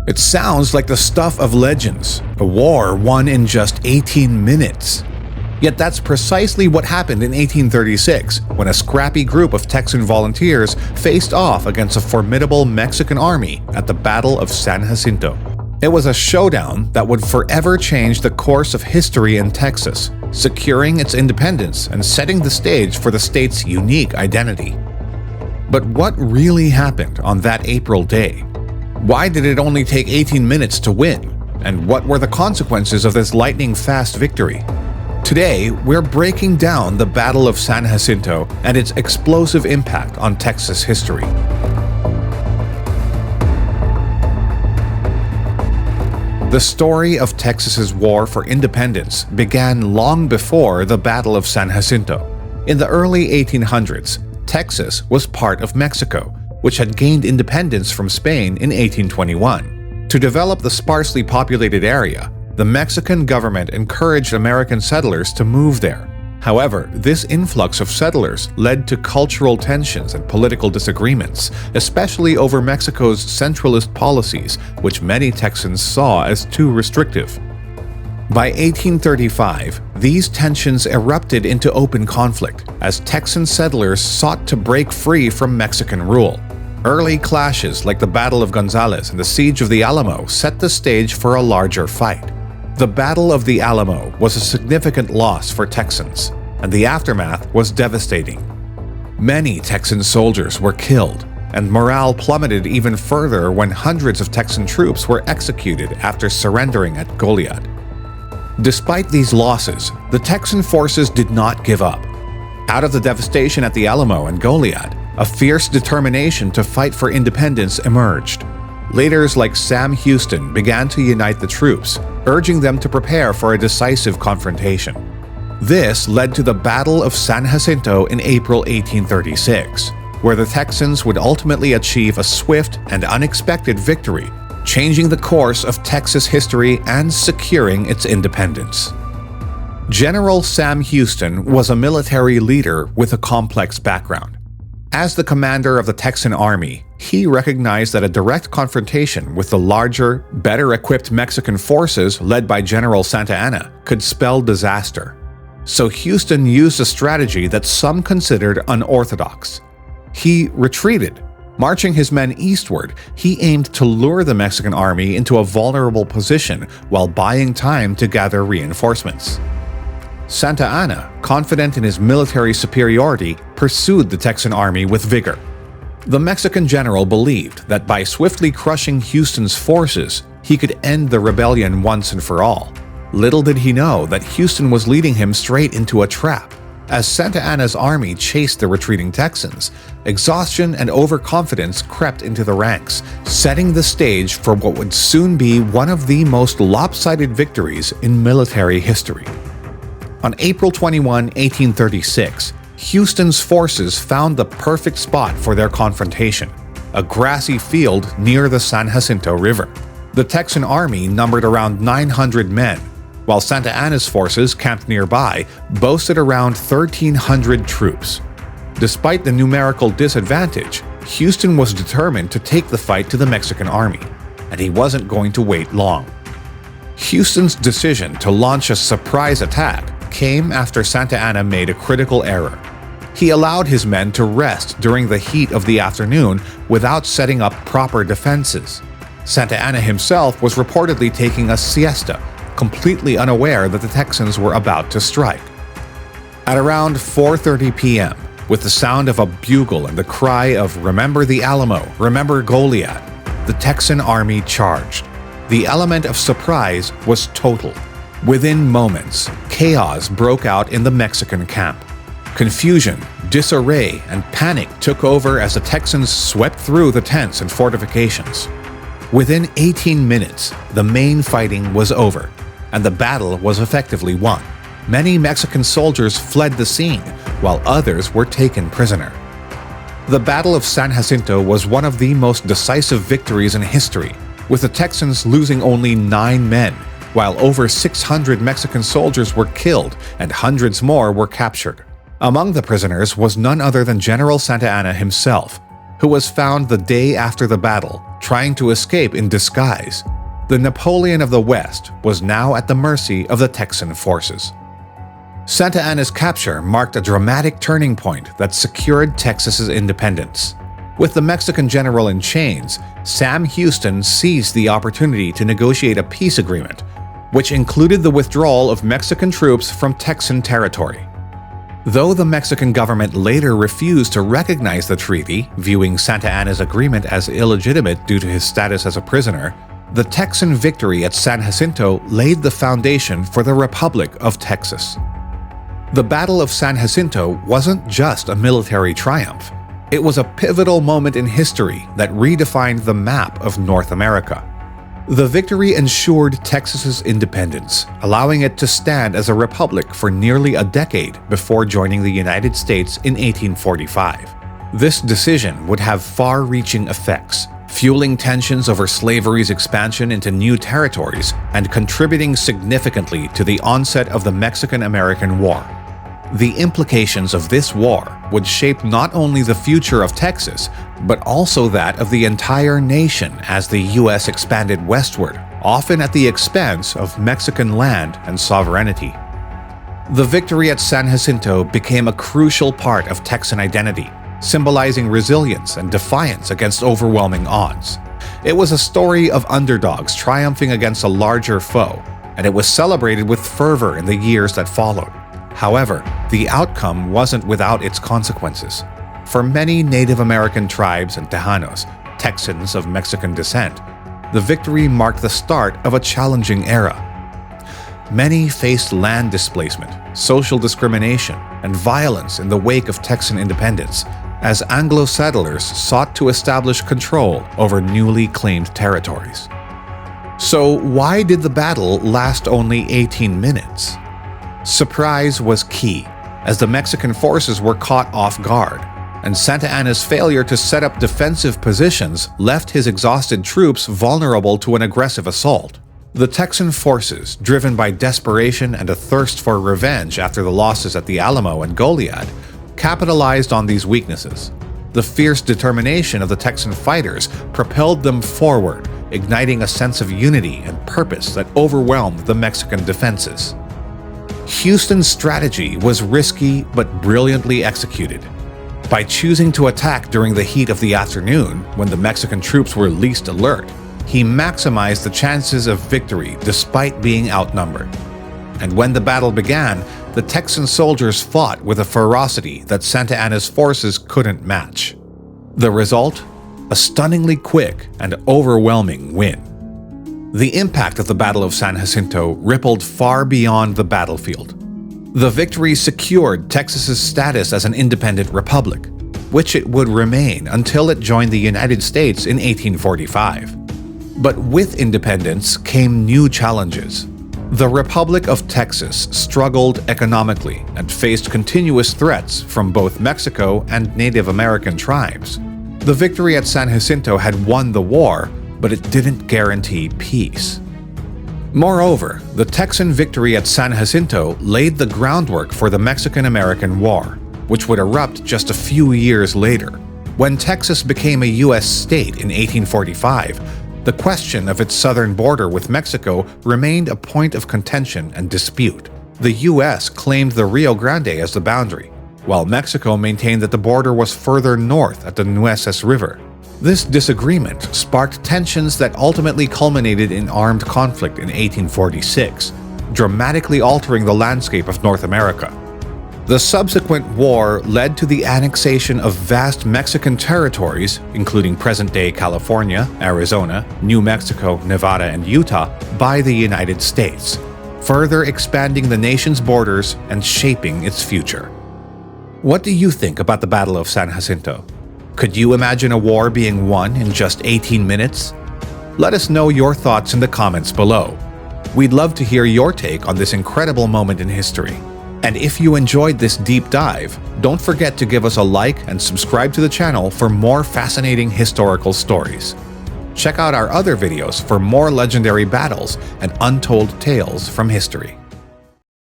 It sounds like the stuff of legends, a war won in just 18 minutes. Yet that's precisely what happened in 1836, when a scrappy group of Texan volunteers faced off against a formidable Mexican army at the Battle of San Jacinto. It was a showdown that would forever change the course of history in Texas, securing its independence and setting the stage for the state's unique identity. But what really happened on that April day? Why did it only take 18 minutes to win? And what were the consequences of this lightning-fast victory? Today, we're breaking down the Battle of San Jacinto and its explosive impact on Texas history. The story of Texas's war for independence began long before the Battle of San Jacinto. In the early 1800s, Texas was part of Mexico, which had gained independence from Spain in 1821. To develop the sparsely populated area, the Mexican government encouraged American settlers to move there. However, this influx of settlers led to cultural tensions and political disagreements, especially over Mexico's centralist policies, which many Texans saw as too restrictive. By 1835, these tensions erupted into open conflict as Texan settlers sought to break free from Mexican rule. Early clashes like the Battle of Gonzales and the Siege of the Alamo set the stage for a larger fight. The Battle of the Alamo was a significant loss for Texans, and the aftermath was devastating. Many Texan soldiers were killed, and morale plummeted even further when hundreds of Texan troops were executed after surrendering at Goliad. Despite these losses, the Texan forces did not give up. Out of the devastation at the Alamo and Goliad, a fierce determination to fight for independence emerged. Leaders like Sam Houston began to unite the troops, urging them to prepare for a decisive confrontation. This led to the Battle of San Jacinto in April 1836, where the Texans would ultimately achieve a swift and unexpected victory, changing the course of Texas history and securing its independence. General Sam Houston was a military leader with a complex background. As the commander of the Texan Army, he recognized that a direct confrontation with the larger, better-equipped Mexican forces led by General Santa Anna could spell disaster. So Houston used a strategy that some considered unorthodox. He retreated. Marching his men eastward, he aimed to lure the Mexican army into a vulnerable position while buying time to gather reinforcements. Santa Anna, confident in his military superiority, pursued the Texan army with vigor. The Mexican general believed that by swiftly crushing Houston's forces, he could end the rebellion once and for all. Little did he know that Houston was leading him straight into a trap. As Santa Anna's army chased the retreating Texans, exhaustion and overconfidence crept into the ranks, setting the stage for what would soon be one of the most lopsided victories in military history. On April 21, 1836, Houston's forces found the perfect spot for their confrontation, a grassy field near the San Jacinto River. The Texan army numbered around 900 men, while Santa Anna's forces, camped nearby, boasted around 1,300 troops. Despite the numerical disadvantage, Houston was determined to take the fight to the Mexican army, and he wasn't going to wait long. Houston's decision to launch a surprise attack came after Santa Anna made a critical error. He allowed his men to rest during the heat of the afternoon without setting up proper defenses. Santa Anna himself was reportedly taking a siesta, completely unaware that the Texans were about to strike. At around 4:30 p.m., with the sound of a bugle and the cry of "Remember the Alamo, remember Goliad," the Texan army charged. The element of surprise was total. Within moments, chaos broke out in the Mexican camp. Confusion, disarray, and panic took over as the Texans swept through the tents and fortifications. Within 18 minutes, the main fighting was over, and the battle was effectively won. Many Mexican soldiers fled the scene, while others were taken prisoner. The Battle of San Jacinto was one of the most decisive victories in history, with the Texans losing only 9 men, while over 600 Mexican soldiers were killed and hundreds more were captured. Among the prisoners was none other than General Santa Anna himself, who was found the day after the battle, trying to escape in disguise. The Napoleon of the West was now at the mercy of the Texan forces. Santa Anna's capture marked a dramatic turning point that secured Texas's independence. With the Mexican general in chains, Sam Houston seized the opportunity to negotiate a peace agreement, which included the withdrawal of Mexican troops from Texan territory. Though the Mexican government later refused to recognize the treaty, viewing Santa Anna's agreement as illegitimate due to his status as a prisoner, the Texan victory at San Jacinto laid the foundation for the Republic of Texas. The Battle of San Jacinto wasn't just a military triumph. It was a pivotal moment in history that redefined the map of North America. The victory ensured Texas's independence, allowing it to stand as a republic for nearly a decade before joining the United States in 1845. This decision would have far-reaching effects, fueling tensions over slavery's expansion into new territories and contributing significantly to the onset of the Mexican-American War. The implications of this war would shape not only the future of Texas, but also that of the entire nation as the U.S. expanded westward, often at the expense of Mexican land and sovereignty. The victory at San Jacinto became a crucial part of Texan identity, symbolizing resilience and defiance against overwhelming odds. It was a story of underdogs triumphing against a larger foe, and it was celebrated with fervor in the years that followed. However, the outcome wasn't without its consequences. For many Native American tribes and Tejanos, Texans of Mexican descent, the victory marked the start of a challenging era. Many faced land displacement, social discrimination, and violence in the wake of Texan independence, as Anglo settlers sought to establish control over newly claimed territories. So why did the battle last only 18 minutes? Surprise was key, as the Mexican forces were caught off guard, and Santa Anna's failure to set up defensive positions left his exhausted troops vulnerable to an aggressive assault. The Texan forces, driven by desperation and a thirst for revenge after the losses at the Alamo and Goliad, capitalized on these weaknesses. The fierce determination of the Texan fighters propelled them forward, igniting a sense of unity and purpose that overwhelmed the Mexican defenses. Houston's strategy was risky but brilliantly executed. By choosing to attack during the heat of the afternoon, when the Mexican troops were least alert, he maximized the chances of victory despite being outnumbered. And when the battle began, the Texan soldiers fought with a ferocity that Santa Anna's forces couldn't match. The result? A stunningly quick and overwhelming win. The impact of the Battle of San Jacinto rippled far beyond the battlefield. The victory secured Texas's status as an independent republic, which it would remain until it joined the United States in 1845. But with independence came new challenges. The Republic of Texas struggled economically and faced continuous threats from both Mexico and Native American tribes. The victory at San Jacinto had won the war, but it didn't guarantee peace. Moreover, the Texan victory at San Jacinto laid the groundwork for the Mexican-American War, which would erupt just a few years later. When Texas became a U.S. state in 1845, the question of its southern border with Mexico remained a point of contention and dispute. The U.S. claimed the Rio Grande as the boundary, while Mexico maintained that the border was further north at the Nueces River. This disagreement sparked tensions that ultimately culminated in armed conflict in 1846, dramatically altering the landscape of North America. The subsequent war led to the annexation of vast Mexican territories, including present-day California, Arizona, New Mexico, Nevada, and Utah, by the United States, further expanding the nation's borders and shaping its future. What do you think about the Battle of San Jacinto? Could you imagine a war being won in just 18 minutes? Let us know your thoughts in the comments below. We'd love to hear your take on this incredible moment in history. And if you enjoyed this deep dive, don't forget to give us a like and subscribe to the channel for more fascinating historical stories. Check out our other videos for more legendary battles and untold tales from history.